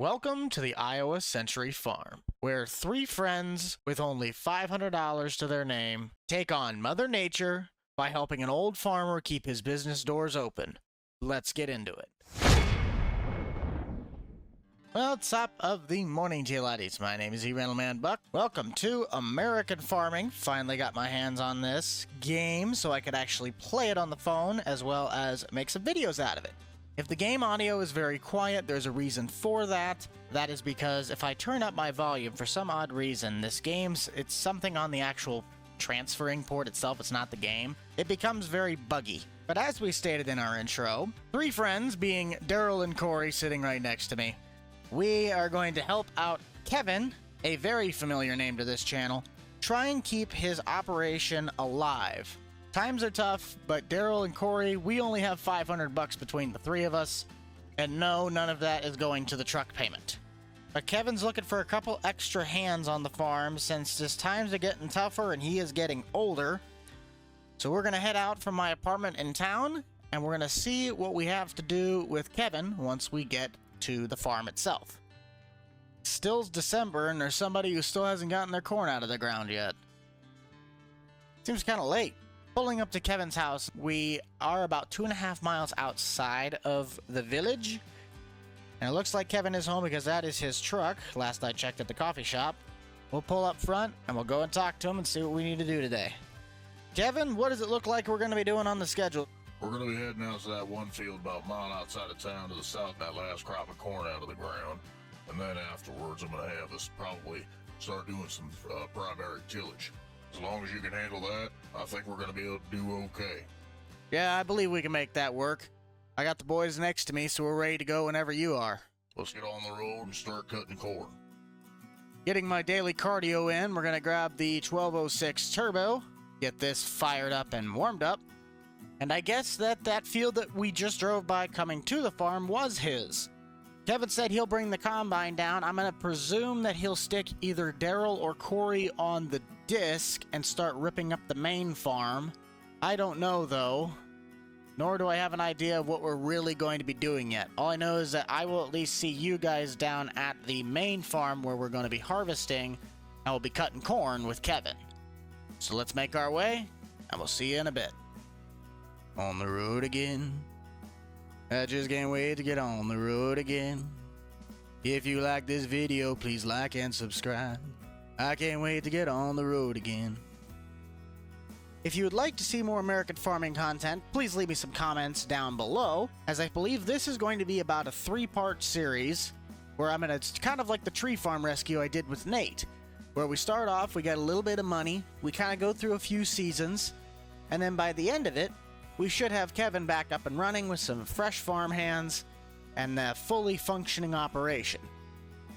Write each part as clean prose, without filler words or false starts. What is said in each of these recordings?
Welcome to the Iowa Century Farm, where three friends with only $500 to their name take on Mother Nature by helping an old farmer keep his business doors open. Let's get into it. Well, top of the morning, Tillage. My name is Randleman Buck. Welcome to American Farming. Finally got my hands on this game so I could actually play it on the phone as well as make some videos out of it. If the game audio is very quiet, there's a reason for that. That is because if I turn up my volume for some odd reason, it's something on the actual transferring port itself, it's not the game, it becomes very buggy. But as we stated in our intro, three friends, being Daryl and Corey sitting right next to me, we are going to help out Kevin, a very familiar name to this channel, try and keep his operation alive. Times are tough, but Daryl and Corey, we only have $500 between the three of us, and no, none of that is going to the truck payment. But Kevin's looking for a couple extra hands on the farm since his times are getting tougher and he is getting older. So we're going to head out from my apartment in town, and we're going to see what we have to do with Kevin once we get to the farm itself. Still's December, and there's somebody who still hasn't gotten their corn out of the ground yet. Seems kind of late. Pulling up to Kevin's house, we are about 2.5 miles outside of the village. And it looks like Kevin is home because that is his truck, last I checked at the coffee shop. We'll pull up front and we'll go and talk to him and see what we need to do today. Kevin, what does it look like we're going to be doing on the schedule? We're going to be heading out to that one field about a mile outside of town to the south, that last crop of corn out of the ground. And then afterwards, I'm going to have us probably start doing some primary tillage. As long as you can handle that, I think we're going to be able to do okay. Yeah, I believe we can make that work. I got the boys next to me, so we're ready to go whenever you are. Let's get on the road and start cutting corn. Getting my daily cardio in, we're going to grab the 1206 Turbo, get this fired up and warmed up. And I guess that field that we just drove by coming to the farm was his. Kevin said he'll bring the combine down. I'm going to presume that he'll stick either Daryl or Corey on the disc and start ripping up the main farm. I don't know, though. Nor do I have an idea of what we're really going to be doing yet. All I know is that I will at least see you guys down at the main farm where we're going to be harvesting, and we'll be cutting corn with Kevin. So let's make our way, and we'll see you in a bit. On the road again. I just can't wait to get on the road again. If you like this video, please like and subscribe. I can't wait to get on the road again. If you would like to see more American farming content, please leave me some comments down below, as I believe this is going to be about a 3-part series where it's kind of like the tree farm rescue I did with Nate, where we start off, we get a little bit of money, we kind of go through a few seasons, and then by the end of it, we should have Kevin back up and running with some fresh farm hands and a fully functioning operation.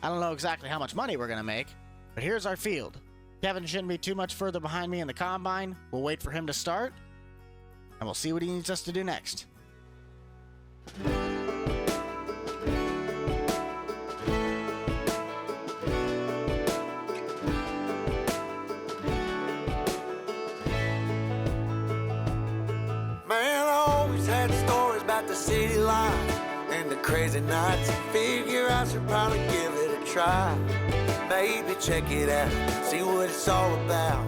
I don't know exactly how much money we're going to make, but here's our field. Kevin shouldn't be too much further behind me in the combine. We'll wait for him to start, and we'll see what he needs us to do next. The city life and the crazy nights. Figure I should probably give it a try. Maybe check it out, see what it's all about.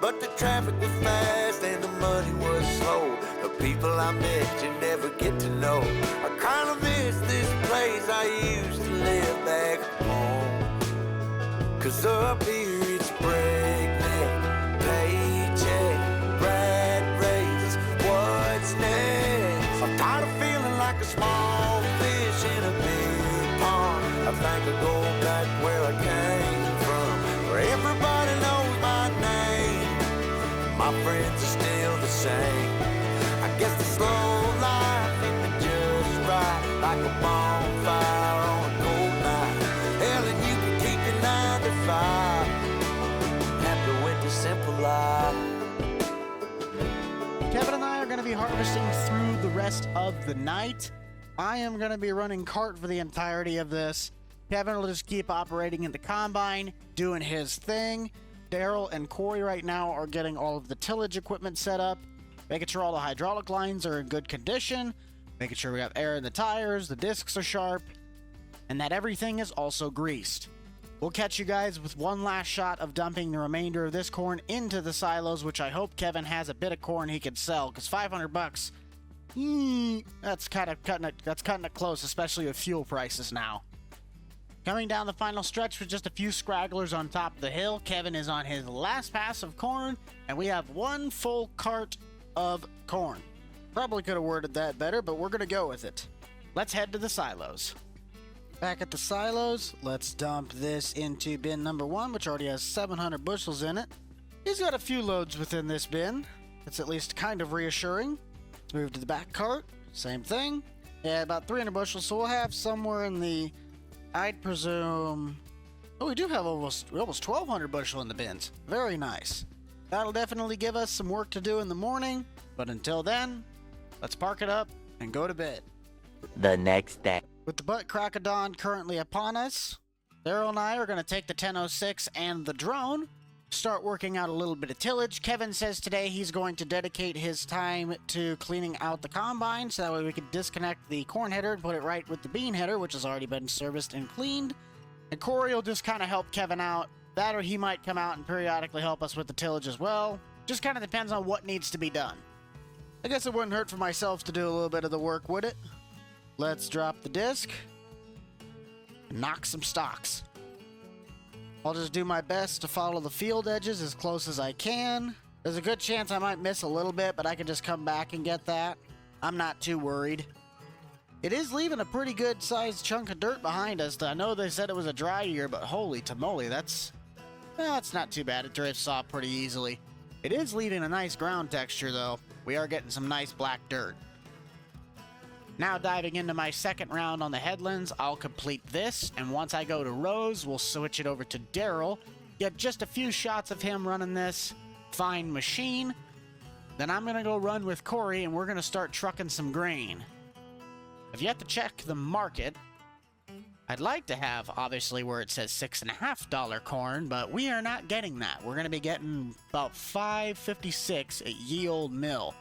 But the traffic was fast and the money was slow. The people I met you never get to know. I kinda miss this place I used to live back home. Cause up here it's breakneck, paycheck, rat race. What's next? I'm tired of feeling like a small fish in a big pond. I think I'll go back where I came from, where everybody knows my name. My friends are still the same. I guess the slow life isn't just right, like a bonfire on a cold night. Hell, and you can keep your 9 to 5, happy with the simple life. Kevin and I are going to be harvesting through the rest of the night. I am going to be running cart for the entirety of this. Kevin will just keep operating in the combine, doing his thing. Daryl and Corey right now are getting all of the tillage equipment set up, making sure all the hydraulic lines are in good condition, making sure we have air in the tires, the discs are sharp, and that everything is also greased. We'll catch you guys with one last shot of dumping the remainder of this corn into the silos, which I hope Kevin has a bit of corn he can sell, because $500, that's kind of cutting it close, especially with fuel prices now. Coming down the final stretch with just a few scragglers on top of the hill, Kevin is on his last pass of corn, and we have one full cart of corn. Probably could have worded that better, but we're going to go with it. Let's head to the silos. Back at the silos, let's dump this into bin number 1, which already has 700 bushels in it. He's got a few loads within this bin. That's at least kind of reassuring. Let's move to the back cart. Same thing. Yeah, about 300 bushels, so we'll have somewhere in the, I'd presume... Oh, we do have almost 1,200 bushel in the bins. Very nice. That'll definitely give us some work to do in the morning, but until then, let's park it up and go to bed. The next day. With the butt crack of dawn currently upon us, Daryl and I are going to take the 1006 and the drone, start working out a little bit of tillage. Kevin says today he's going to dedicate his time to cleaning out the combine, so that way we can disconnect the corn header and put it right with the bean header, which has already been serviced and cleaned. And Corey will just kind of help Kevin out. That, or he might come out and periodically help us with the tillage as well. Just kind of depends on what needs to be done. I guess it wouldn't hurt for myself to do a little bit of the work, would it? Let's drop the disc and knock some stalks. I'll just do my best to follow the field edges as close as I can. There's a good chance I might miss a little bit, but I can just come back and get that. I'm not too worried. It is leaving a pretty good sized chunk of dirt behind us. I know they said it was a dry year, but holy tamale, that's not too bad. It drifts off pretty easily. It is leaving a nice ground texture though. We are getting some nice black dirt. Now diving into my second round on the headlands, I'll complete this, and once I go to Rose, we'll switch it over to Daryl, get just a few shots of him running this fine machine. Then I'm going to go run with Corey, and we're going to start trucking some grain. I've yet to check the market. I'd like to have, obviously, where it says $6.50 corn, but we are not getting that. We're going to be getting about $5.56 at Ye Old Mill.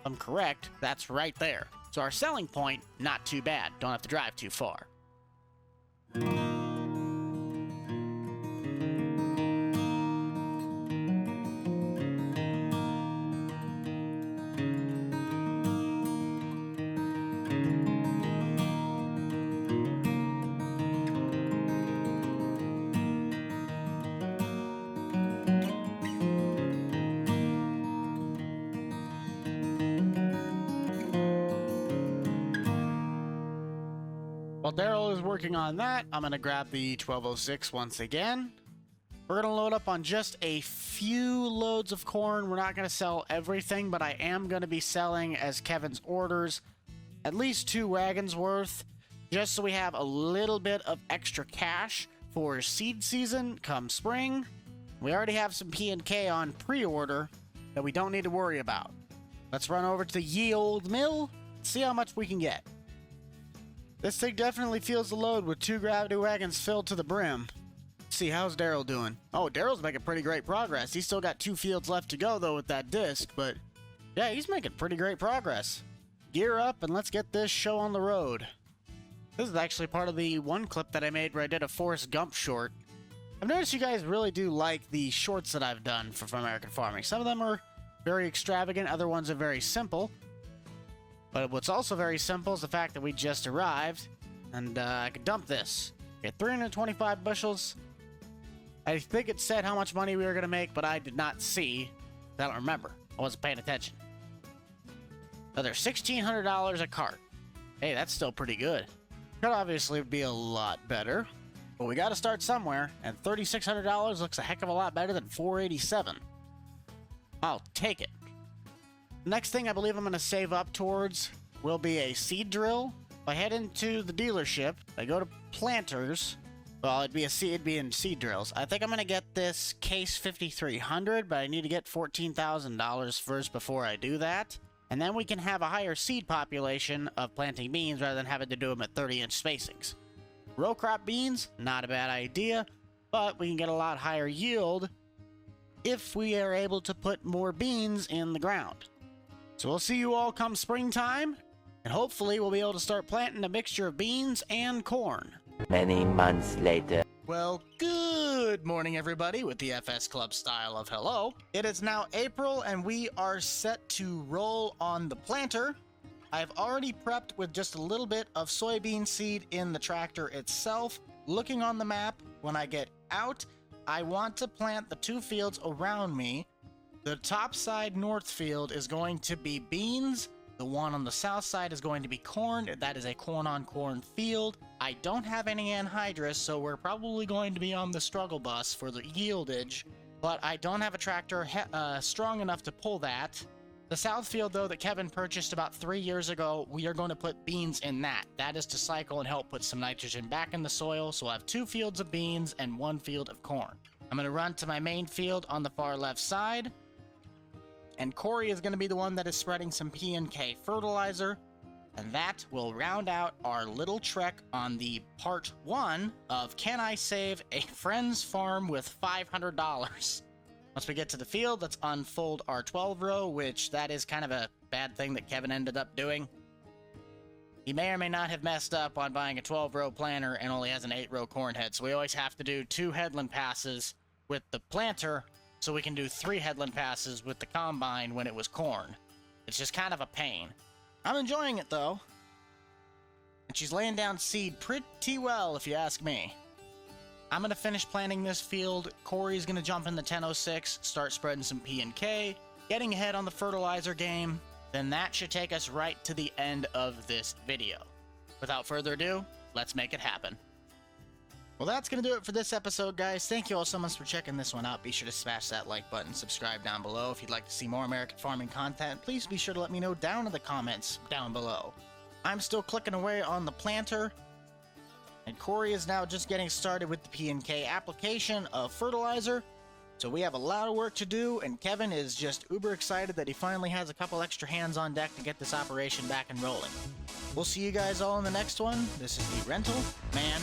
If I'm correct, that's right there. So our selling point, not too bad. Don't have to drive too far. While Daryl is working on that, I'm going to grab the 1206 once again. We're going to load up on just a few loads of corn. We're not going to sell everything, but I am going to be selling, as Kevin's orders, at least 2 wagons worth, just so we have a little bit of extra cash for seed season come spring. We already have some P&K on pre-order that we don't need to worry about. Let's run over to the Ye Old Mill, see how much we can get. This thing definitely feels the load with 2 gravity wagons filled to the brim. Let's see, how's Daryl doing? Oh, Daryl's making pretty great progress. He's still got 2 fields left to go, though, with that disc, but yeah, he's making pretty great progress. Gear up and let's get this show on the road. This is actually part of the one clip that I made where I did a Forrest Gump short. I've noticed you guys really do like the shorts that I've done for American Farming. Some of them are very extravagant, other ones are very simple. But what's also very simple is the fact that we just arrived, and I could dump this. Get 325 bushels. I think it said how much money we were going to make, but I did not see. I don't remember. I wasn't paying attention. Another $1,600 a cart. Hey, that's still pretty good. Could obviously be a lot better, but we got to start somewhere, and $3,600 looks a heck of a lot better than $487. I'll take it. Next thing I believe I'm going to save up towards will be a seed drill. If I head into the dealership, I go to planters. Well, it'd be in seed drills. I think I'm going to get this Case 5300, but I need to get $14,000 first before I do that. And then we can have a higher seed population of planting beans rather than having to do them at 30-inch spacings. Row crop beans, not a bad idea, but we can get a lot higher yield if we are able to put more beans in the ground. So we'll see you all come springtime. And hopefully we'll be able to start planting a mixture of beans and corn. Many months later. Well, good morning, everybody, with the FS Club style of hello. It is now April, and we are set to roll on the planter. I've already prepped with just a little bit of soybean seed in the tractor itself. Looking on the map, when I get out, I want to plant the 2 fields around me. The top side north field is going to be beans. The one on the south side is going to be corn. That is a corn-on-corn field. I don't have any anhydrous, so we're probably going to be on the struggle bus for the yieldage, but I don't have a tractor strong enough to pull that. The south field, though, that Kevin purchased about 3 years ago, we are going to put beans in that. That is to cycle and help put some nitrogen back in the soil, so I'll have 2 fields of beans and 1 field of corn. I'm going to run to my main field on the far left side. And Corey is going to be the one that is spreading some P&K fertilizer. And that will round out our little trek on the part 1 of Can I Save a Friend's Farm with $500? Once we get to the field, let's unfold our 12 row, which that is kind of a bad thing that Kevin ended up doing. He may or may not have messed up on buying a 12 row planter and only has an 8 row corn head. So we always have to do 2 headland passes with the planter, so we can do 3 headland passes with the combine when it was corn. It's just kind of a pain. I'm enjoying it, though. And she's laying down seed pretty well, if you ask me. I'm going to finish planting this field. Corey's going to jump in the 1006, start spreading some P&K, getting ahead on the fertilizer game. Then that should take us right to the end of this video. Without further ado, let's make it happen. Well, that's going to do it for this episode, guys. Thank you all so much for checking this one out. Be sure to smash that like button, subscribe down below. If you'd like to see more American farming content, please be sure to let me know down in the comments down below. I'm still clicking away on the planter, and Corey is now just getting started with the P&K application of fertilizer. So we have a lot of work to do, and Kevin is just uber excited that he finally has a couple extra hands on deck to get this operation back and rolling. We'll see you guys all in the next one. This is the Rental Man